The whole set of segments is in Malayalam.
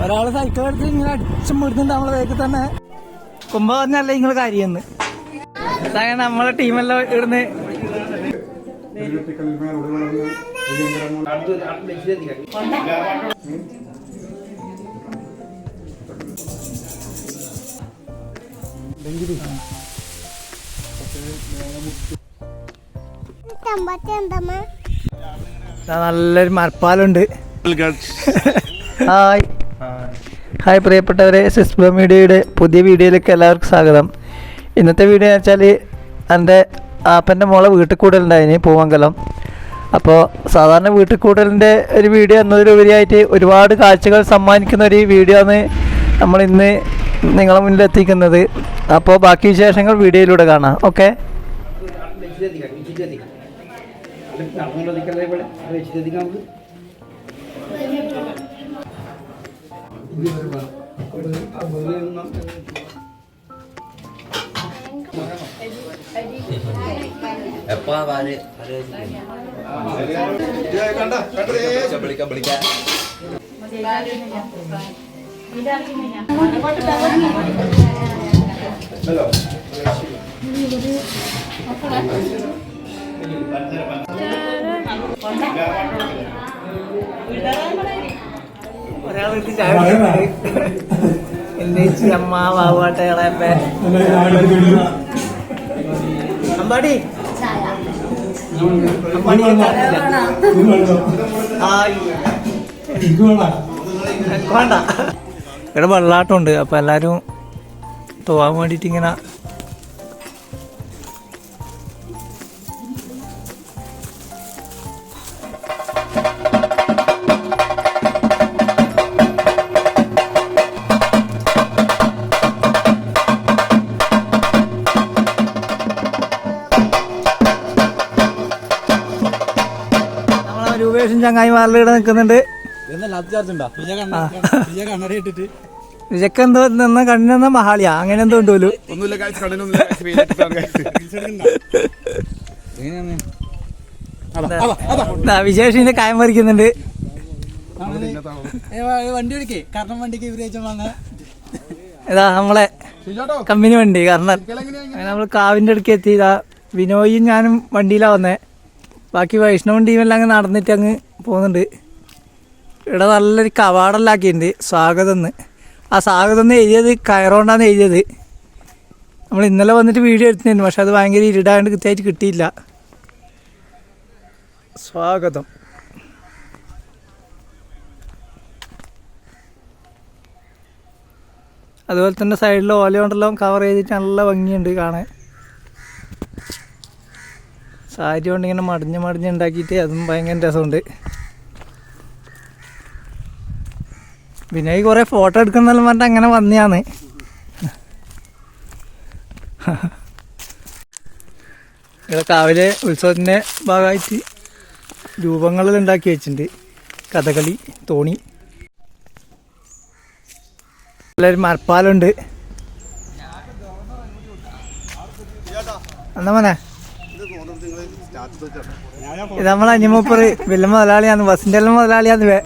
ഒരാള് സൈക്കിൾ എടുത്ത് ഇങ്ങനെ അടിച്ചും വിടുന്നുണ്ട് നമ്മളെ വേഗത്തിൽ തന്നെ. കുമ്പ പറഞ്ഞല്ലേ നിങ്ങൾ കാര്യമെന്ന് നമ്മളെ ടീമെല്ലാം ഇടുന്ന്. നല്ലൊരു മരപ്പാലുണ്ട്. ഹായ് ഹായ് പ്രിയപ്പെട്ടവരെ, സിസ്പ്ലോ മീഡിയയുടെ പുതിയ വീഡിയോയിലേക്ക് എല്ലാവർക്കും സ്വാഗതം. ഇന്നത്തെ വീഡിയോ എന്ന് വെച്ചാൽ എൻ്റെ ആപ്പൻ്റെ മോളെ വീട്ടിൽ കൂടലുണ്ടായിന് പൂമംഗലം. അപ്പോൾ സാധാരണ വീട്ടിൽ കൂടലിൻ്റെ ഒരു വീഡിയോ എന്നതിലുപരിയായിട്ട് ഒരുപാട് കാഴ്ചകൾ സമ്മാനിക്കുന്ന ഒരു വീഡിയോ ആണ് നമ്മൾ ഇന്ന് നിങ്ങളെ മുന്നിൽ എത്തിക്കുന്നത്. അപ്പോൾ ബാക്കി വിശേഷങ്ങൾ വീഡിയോയിലൂടെ കാണാം. ഓക്കെ. അമ്മ വാവാട്ടെ അമ്പാടി വേണ്ട. ഇവിടെ വെള്ളാട്ടമുണ്ട്. അപ്പൊ എല്ലാരും പോവാൻ വേണ്ടിട്ട് ഇങ്ങനെ രൂപേഷും ചങ്ങായിമാരിലൂടെ നിൽക്കുന്നുണ്ട്. വിജക്ക് എന്തോ നിന്ന് കണ്ണിനെന്ന മഹാളിയാ അങ്ങനെ എന്തോ ഉണ്ടല്ലോ. വിശേഷിന്റെ കായം പറിക്കുന്നുണ്ട്. വണ്ടി ഓടിക്കേ കാരണം വണ്ടിക്ക് ഇതാ നമ്മളെ കമ്പനി വണ്ടി. കാരണം നമ്മൾ കാവിന്റെ അടുക്ക് എത്തി. ഇതാ വിനോയും ഞാനും വണ്ടിയിലാ വന്നേ. ബാക്കി വൈഷ്ണവും ടീമെല്ലാം അങ്ങ് നടന്നിട്ട് അങ്ങ് പോകുന്നുണ്ട്. ഇവിടെ നല്ലൊരു കവാടെല്ലാം ആക്കിയിട്ടുണ്ട് സ്വാഗതം. ആ സ്വാഗതം എന്ന് എഴുതിയത് കയറോണ്ടാന്ന് എഴുതിയത്. നമ്മൾ ഇന്നലെ വന്നിട്ട് വീഡിയോ എടുത്തിരുന്നു, പക്ഷെ അത് ഭയങ്കര ഇരുടാണ്ട് കൃത്യമായിട്ട് കിട്ടിയില്ല. സ്വാഗതം. അതുപോലെ തന്നെ സൈഡിൽ ഓല കൊണ്ടെല്ലാം കവർ ചെയ്തിട്ട് നല്ല ഭംഗിയുണ്ട് കാണാൻ. സാരി കൊണ്ട് ഇങ്ങനെ മടിഞ്ഞ് ഉണ്ടാക്കിയിട്ട് അതും ഭയങ്കര രസമുണ്ട്. പിന്നെ ഈ കുറേ ഫോട്ടോ എടുക്കുന്നെല്ലാം പറഞ്ഞിട്ട് അങ്ങനെ വന്നെയാണ്. ഇവിടെ കാവിലെ ഉത്സവത്തിൻ്റെ ഭാഗമായിട്ട് രൂപങ്ങളിൽ ഉണ്ടാക്കി വെച്ചിട്ടുണ്ട്. കഥകളി, തോണി, നല്ലൊരു മരപ്പാലുണ്ട്. എന്നാ മോനെ, ഇത് നമ്മളെ അനിമൂപ്പർ വലിയ മുതലാളിയാന്ന്, ബസിന്റെ എല്ലാം മുതലാളിയാന്ന്.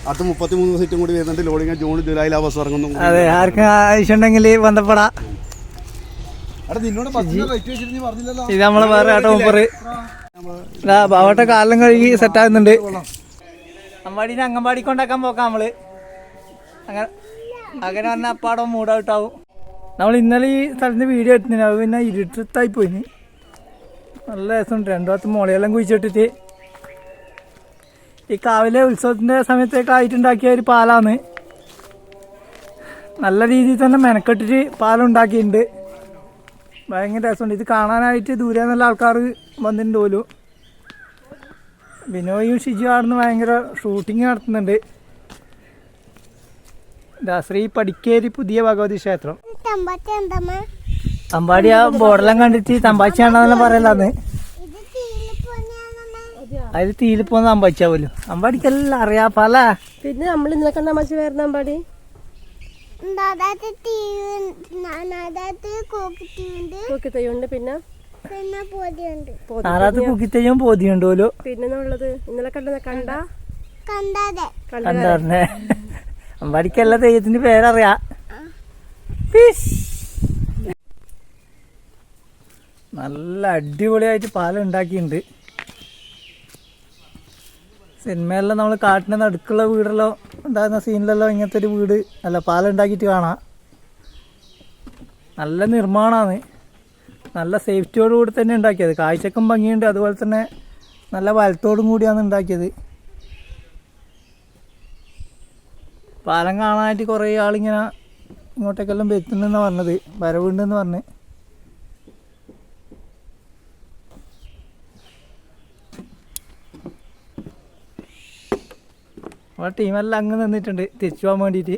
അത് 33 സീറ്റും കൂടി വരുന്നുണ്ട്. ലോഡിങ് ജൂൺ ജൂലൈയിൽ ആ ബസ് ഇറങ്ങുന്നു. അതെ, ആർക്കും ആവശ്യമുണ്ടെങ്കിൽ ബന്ധപ്പെടാം. ഇത് നമ്മളെ വേറെ ആട്ടോ മൂപ്പർ. ബാവട്ടെ കാലം കഴുകി സെറ്റാകുന്നുണ്ട്. അമ്പാടിനെ അംഗൻവാടി കൊണ്ടാക്കാൻ പോക്കാം നമ്മള്. അങ്ങനെ വന്ന അപ്പാടം മൂടൗട്ടാവും. നമ്മൾ ഇന്നലെ ഈ സ്ഥലത്ത് വീഡിയോ എടുത്തിന്. അത് പിന്നെ ഇരുട്ടത്തായി പോയിന്. നല്ല രസമുണ്ട്. 2 ഭാഗത്ത് മുളയെല്ലാം കുഴിച്ചിട്ടിട്ട് ഈ കാവിലെ ഉത്സവത്തിൻ്റെ സമയത്തേക്ക് ആയിട്ടുണ്ടാക്കിയ ഒരു പാലാണ്. നല്ല രീതിയിൽ തന്നെ മെനക്കെട്ടിട്ട് പാലുണ്ടാക്കിയിട്ടുണ്ട്. ഭയങ്കര രസമുണ്ട്. ഇത് കാണാനായിട്ട് ദൂരെ നിന്നുള്ള ആൾക്കാർ വന്നിട്ടുണ്ട് പോലും. ബിനോയും ഷിജു ആടുന്ന് ഭയങ്കര ഷൂട്ടിങ് നടത്തുന്നുണ്ട്. ശ്രീ പടിക്കേരി പുതിയ ഭഗവതി ക്ഷേത്രം. അമ്പാടി ആ ബോർഡെല്ലാം കണ്ടിട്ട് തമ്പാച്ചിയാണെന്നെല്ലാം പറയലാന്ന്. അതിൽ തീയിൽ പോകുന്ന അമ്പാച്ചാ പോലും. അമ്പാടിക്കെല്ലാം അറിയാ പല. പിന്നെ നമ്മൾ ഇന്നലെ കണ്ട അമ്പാച്ചി വേറെ അമ്പാടി പിന്നെ ആറാത്ത് കുക്കിത്തയ്യും പോതിയുണ്ട് പോലും. പിന്നെ ഇന്നലെ കണ്ട കണ്ടറിഞ്ഞേ. അമ്പാടിക്കല്ല തെയ്യത്തിന്റെ പേരറിയാ. ഫിഷ്. നല്ല അടിപൊളിയായിട്ട് പാലം ഉണ്ടാക്കിയിട്ടുണ്ട്. സിനിമയെല്ലാം നമ്മൾ കാട്ടിൻ്റെ നടുക്കുള്ള വീടെല്ലാം ഉണ്ടാകുന്ന സീനിലെല്ലാം ഇങ്ങനത്തെ ഒരു വീട് അല്ല പാലം ഉണ്ടാക്കിയിട്ട് കാണാം. നല്ല നിർമ്മാണമാണ്, നല്ല സേഫ്റ്റിയോടുകൂടി തന്നെ ഉണ്ടാക്കിയത്. കാഴ്ചക്കും ഭംഗിയുണ്ട്, അതുപോലെ തന്നെ നല്ല വലത്തോടും കൂടിയാണ് ഉണ്ടാക്കിയത്. പാലം കാണാനായിട്ട് കുറേ ആളിങ്ങനെ ഇങ്ങോട്ടേക്കെല്ലാം വരുന്നുണ്ടെന്ന് പറഞ്ഞത്, വരവുണ്ടെന്ന് പറഞ്ഞ്. നമ്മുടെ ടീമെല്ലാം അങ്ങ് നിന്നിട്ടുണ്ട് തിരിച്ചു പോകാൻ വേണ്ടിയിട്ട്.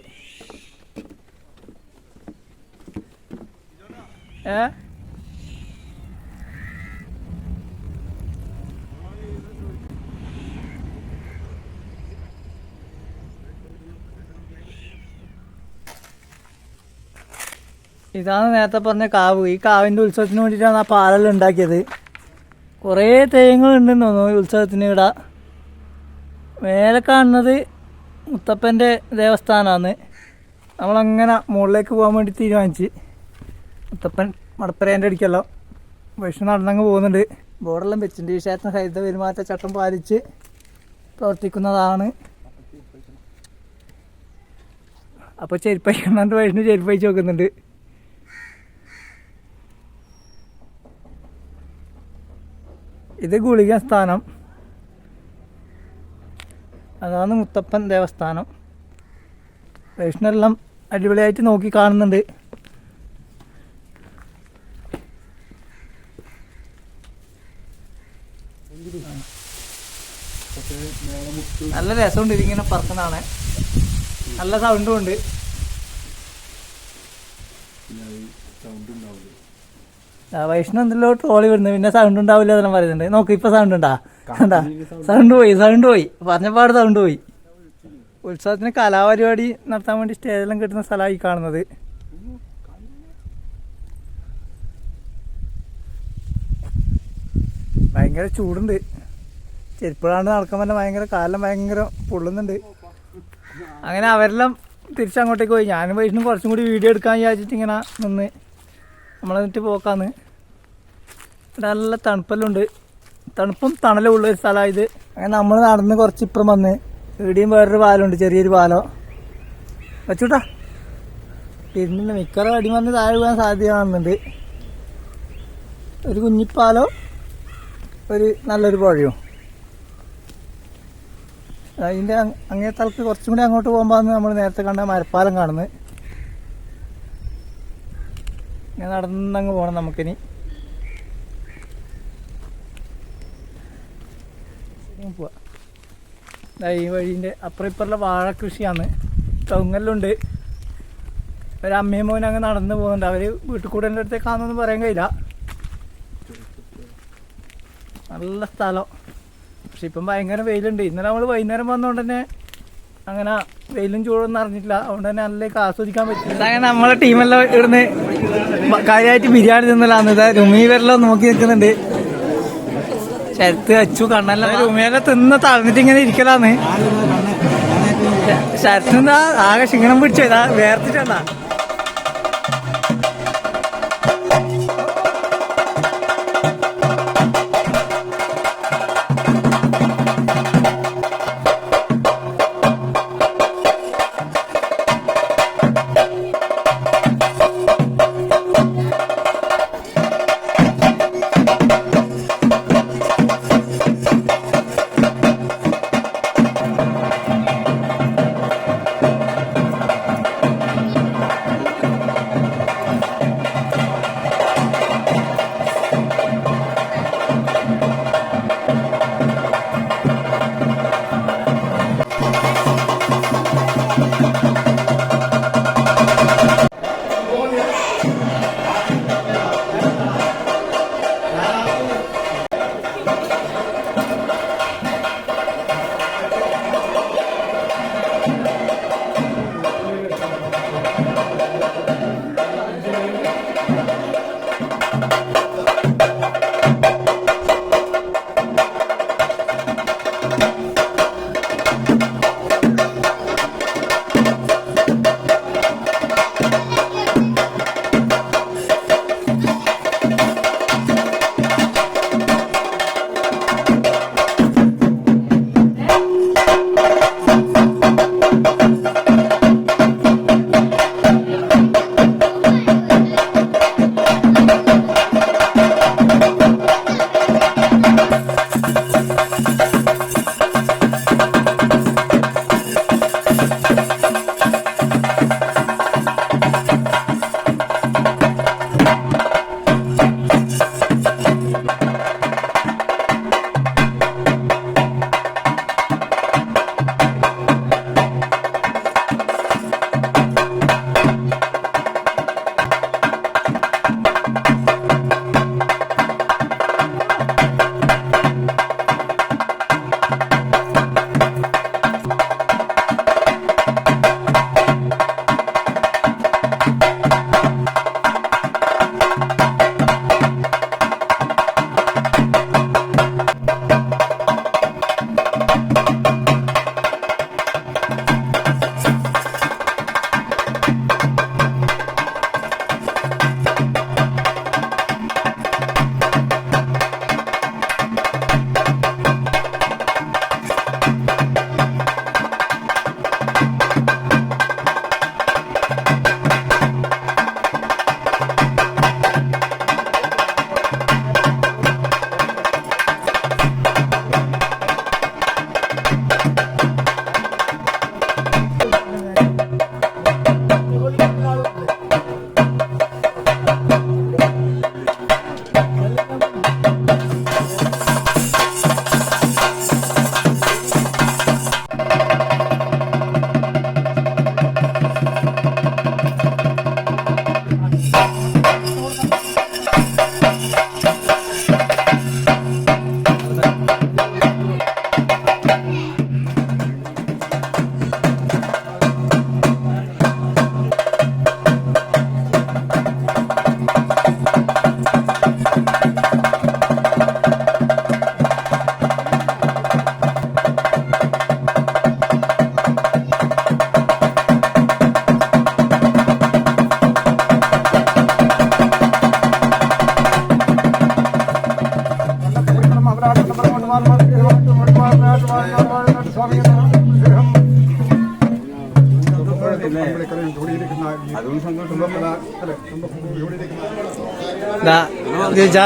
ഇതാണ് നേരത്തെ പറഞ്ഞ കാവ്. ഈ കാവിൻ്റെ ഉത്സവത്തിന് വേണ്ടിയിട്ടാണ് ആ പാലെല്ലാം ഉണ്ടാക്കിയത്. കുറേ തെയ്യങ്ങളുണ്ടെന്ന് തോന്നുന്നു ഈ ഉത്സവത്തിന് ഇവിടെ. മേലെ കാണുന്നത് മുത്തപ്പൻ്റെ ദേവസ്ഥാനമാണ്. നമ്മളങ്ങനെ മുകളിലേക്ക് പോകാൻ വേണ്ടി തീരുമാനിച്ച്. മുത്തപ്പൻ മടപ്പരേൻ്റെ അടിക്കല്ലോ വൈഷ്ണു നടന്നങ്ങ് പോകുന്നുണ്ട്. ബോർഡെല്ലാം വെച്ചിട്ടുണ്ട്. ഈ ക്ഷേത്രം ഹരിത പെരുമാറ്റച്ചട്ടം പാലിച്ച് പ്രവർത്തിക്കുന്നതാണ്. അപ്പോൾ ചെരുപ്പഴിക്കണമെന്ന് വൈഷ്ണു ചെരുപ്പഴിച്ച് നോക്കുന്നുണ്ട്. ഇത് ഗുളിക സ്ഥാനം, അതാണ് മുത്തപ്പൻ ദേവസ്ഥാനം. വൈഷ്ണവെല്ലാം അടിപൊളിയായിട്ട് നോക്കി കാണുന്നുണ്ട്. നല്ല രസമുണ്ട് ഇതിങ്ങനെ പറക്കുന്നതാണ്. നല്ല സൗണ്ടും ഉണ്ട്. വൈഷ്ണവ് എന്തെല്ലോ ട്രോളി വിടുന്നു, പിന്നെ സൗണ്ട് ഉണ്ടാവില്ല എന്നെല്ലാം പറയുന്നുണ്ട്. നോക്ക് ഇപ്പൊ സൗണ്ട് ഉണ്ടാ, കണ്ടാ സൗണ്ട് പോയി പറഞ്ഞപാട് സൗണ്ട് പോയി. ഉത്സവത്തിന് കലാപരിപാടി നടത്താൻ വേണ്ടി സ്റ്റേജെല്ലാം കിട്ടുന്ന സ്ഥലമായി കാണുന്നത്. ഭയങ്കര ചൂടുണ്ട്. ചെരുപ്പിടാണ്ട് നടക്കുമ്പോൾ തന്നെ ഭയങ്കര കാലം ഭയങ്കര പൊള്ളുന്നുണ്ട്. അങ്ങനെ അവരെല്ലാം തിരിച്ചങ്ങോട്ടേക്ക് പോയി. ഞാനും വൈഷ്ണു കുറച്ചും കൂടി വീഡിയോ എടുക്കാൻ വിചാരിച്ചിട്ട് ഇങ്ങനെ നിന്ന് നമ്മളെന്നിട്ട് പോക്കാന്ന്. ഇവിടെ നല്ല തണുപ്പെല്ലാം ഉണ്ട്, തണുപ്പും തണലും ഉള്ളൊരു സ്ഥലമായത്. അങ്ങനെ നമ്മൾ നടന്ന് കുറച്ച് ഇപ്പുറം വന്ന് ഇവിടെയും വേറൊരു പാലമുണ്ട്, ചെറിയൊരു പാലം വെച്ചൂട്ടാ. ഇരുന്നില്ല, മിക്കവാറും അടി വന്ന് താഴെ പോകാൻ സാധ്യത കാണുന്നുണ്ട്. ഒരു കുഞ്ഞിപ്പാലോ ഒരു നല്ലൊരു പുഴയോ. അതിൻ്റെ അങ്ങേ തലക്ക് കുറച്ചും കൂടി അങ്ങോട്ട് പോകുമ്പോൾ നമ്മൾ നേരത്തെ കണ്ട മരപ്പാലം കാണുന്നത്. ഇങ്ങനെ നടന്നങ്ങ് പോകണം നമുക്കിനി. പോവാ. ഈ വഴീൻ്റെ അപ്പുറം ഇപ്പുറമുള്ള വാഴ കൃഷിയാണ്. കവുങ്ങല്ലുണ്ട്. ഒരമ്മയും മോനും അങ്ങ് നടന്ന് പോകുന്നുണ്ട്. അവർ വീട്ടിൽ കൂടെ എൻ്റെ അടുത്തേക്കാണെന്നൊന്നും പറയാൻ കഴിയില്ല. നല്ല സ്ഥലം. പക്ഷെ ഇപ്പം ഭയങ്കര വെയിലുണ്ട്. ഇന്നലെ നമ്മൾ വൈകുന്നേരം വന്നുകൊണ്ട് തന്നെ അങ്ങനെ വെയിലും ചൂടൊന്നും അറിഞ്ഞിട്ടില്ല. അതുകൊണ്ട് തന്നെ നല്ലേക്ക് ആസ്വദിക്കാൻ പറ്റില്ല. അങ്ങനെ നമ്മളെ ടീമെല്ലാം ഇവിടുന്ന് കാര്യമായിട്ട് ബിരിയാണി തിന്നലാന്ന്. ഇതാ രുമീവരെല്ലാം നോക്കി നിൽക്കുന്നുണ്ട്. ശരത്ത് അച്ചു കണ്ണെല്ലാം രുമിയെല്ലാം തിന്ന് തളർന്നിട്ട് ഇങ്ങനെ ഇരിക്കലാന്ന്. ശരത്ത് ആകെ ക്ഷീണം പിടിച്ചതാ, വേർത്തിട്ടുണ്ടാ.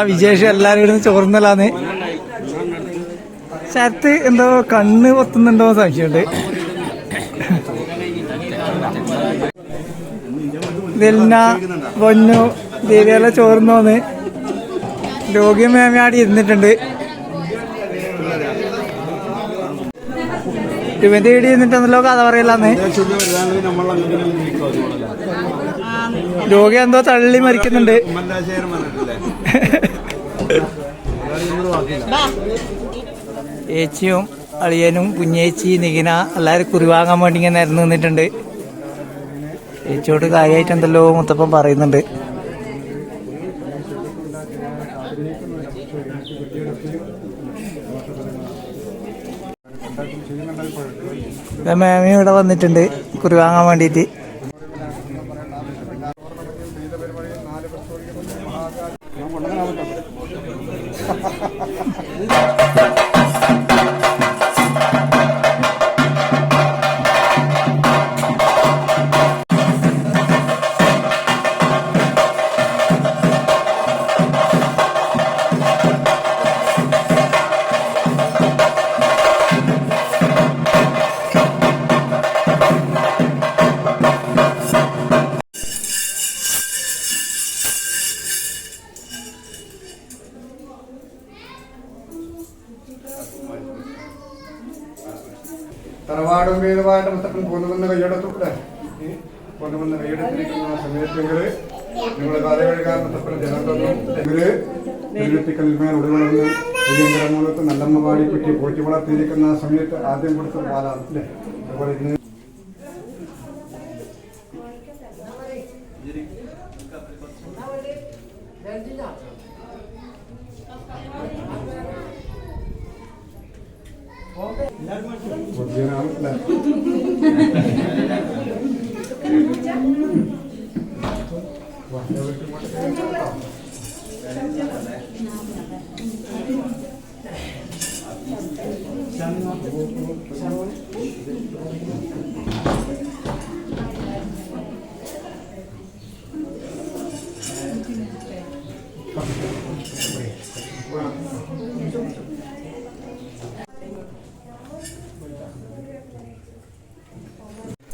വിജേഷ് എല്ലാരും ഇരുന്ന് ചോർന്നലാന്ന്. ശരത്ത് എന്തോ കണ്ണ് പൊത്തുന്നുണ്ടോ സംശയമുണ്ട്. ദിൽന പൊന്നു ദേവിയെല്ലാം ചോർന്നോന്ന്. രോഗിയും മേമയാടി ഇരുന്നിട്ടുണ്ട്. ഇവന്റെ വീട് ഇരുന്നിട്ടെന്നല്ലോ കഥ പറയലാന്ന്. രോഗി എന്തോ തള്ളി മരിക്കുന്നുണ്ട്. ഏച്ചിയും അളിയനും കുഞ്ഞേച്ചി നികിന എല്ലാവരും കുറി വാങ്ങാൻ വേണ്ടി ഇങ്ങനെ നിരന്ന് നിന്നിട്ടുണ്ട്. ഏച്ചിയോട് കാര്യമായിട്ട് എന്തല്ലോ മുത്തപ്പൻ പറയുന്നുണ്ട്. മേമയും ഇവിടെ വന്നിട്ടുണ്ട് കുറി വാങ്ങാൻ വേണ്ടിയിട്ട്. തറവാടും വേദമായിട്ട് മുത്തപ്പൻ കൊണ്ടുവന്ന കൈയെടുത്തൂടെ കൊണ്ടുവന്ന കൈയെടുത്തിരിക്കുന്ന സമയത്തെങ്കിൽ നിങ്ങൾ കാലകഴുകാൻ മുത്തപ്പൻ ജനം തന്നു തിരുത്തിക്കൽമേൽ ഉടവളർന്ന് മൂലത്ത് നല്ലമ്മ പാടിപ്പെട്ടി പോറ്റി വളർത്തിയിരിക്കുന്ന സമയത്ത് ആദ്യം കൊടുത്ത പാലാണ് അല്ലേ. അതുപോലെ ഇന്ന്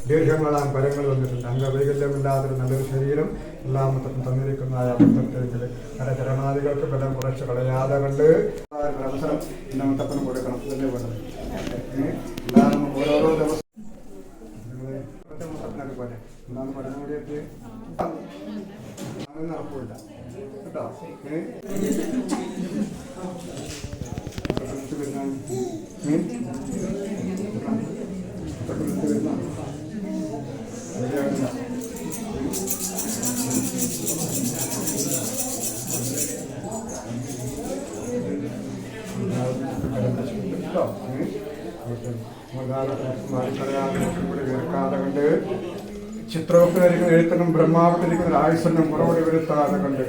ദീർഘങ്ങളാം ഫലങ്ങൾ വന്നിട്ടുണ്ട്. അംഗവൈകല്യമില്ലാത്തൊരു നല്ലൊരു ശരീരം എല്ലാം മൊത്തം തന്നിരിക്കുന്നതായ അബദ്ധത്തിൽ കരചരണാദികൾക്ക് ബലം കുറച്ച് കളയാതെ കണ്ട് അവസരം എന്നെ മുത്തപ്പന് കൊടുക്കണം. ഇതല്ലേ വേണ്ടത്. എല്ലാം ഓരോരോ ദിവസം മുത്തപ്പനൊക്കെ പോലെ എന്താണ് പഠനം കൂടിയൊക്കെ അങ്ങനെ നടക്കില്ല കേട്ടോ. വേർക്കാതെ കണ്ട് ചിത്രത്തിലിരിക്കുന്ന എഴുത്തനും ബ്രഹ്മാവത്തിരിക്കുന്ന ആയുസനും മറുപടി വരുത്താതെ കണ്ട്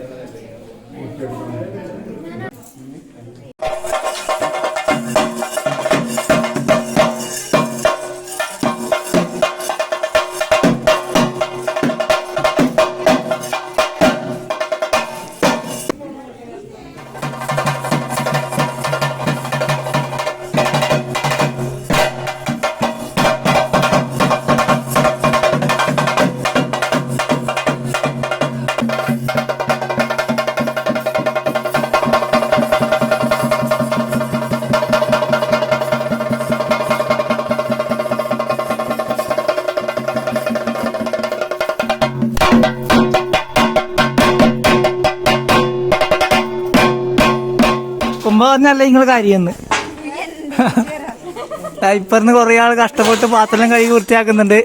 കുമ്പ പറഞ്ഞല്ലേ നിങ്ങൾ കാര്യമെന്ന് ഇപ്പറിന്ന് കുറെ ആൾ കഷ്ടപ്പെട്ട് പാത്രം കഴുകി വൃത്തിയാക്കുന്നുണ്ട്.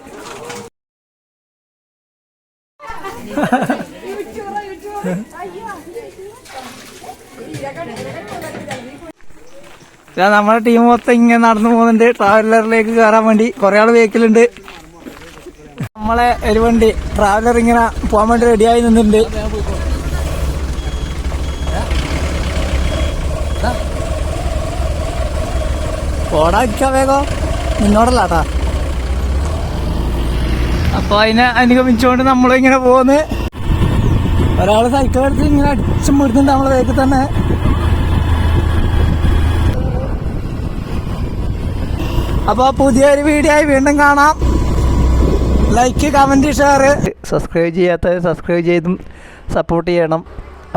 നമ്മുടെ ടീം മൊത്തം ഇങ്ങനെ നടന്നു പോകുന്നുണ്ട് ട്രാവലറിലേക്ക് കയറാൻ വേണ്ടി. കുറെ ആൾ വെഹിക്കലുണ്ട്. നമ്മളെ ഒരു വണ്ടി ട്രാവലർ ഇങ്ങനെ പോകാൻ വേണ്ടി റെഡിയായി നിന്നിട്ടുണ്ട്. ഓടാ വേഗം നിന്നോടല്ലാട്ടാ. അപ്പൊ അതിനെ അനുഗമിച്ചുകൊണ്ട് നമ്മളിങ്ങനെ പോകുന്നു. ഒരാള് സൈക്കിൾ എടുത്ത് ഇങ്ങനെ അടിച്ചും വിടുന്നുണ്ട് നമ്മളെ വേഗത്തിൽ തന്നെ. അപ്പൊ പുതിയൊരു വീഡിയോ ആയി വീണ്ടും കാണാം. ലൈക്ക്, കമന്റ്, ഷെയർ, സബ്സ്ക്രൈബ് ചെയ്യാത്തവർ സബ്സ്ക്രൈബ് ചെയ്തും സപ്പോർട്ട് ചെയ്യണം.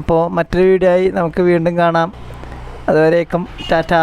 അപ്പോൾ മറ്റൊരു വീഡിയോ ആയി നമുക്ക് വീണ്ടും കാണാം. അതുവരേക്കും ടാറ്റ.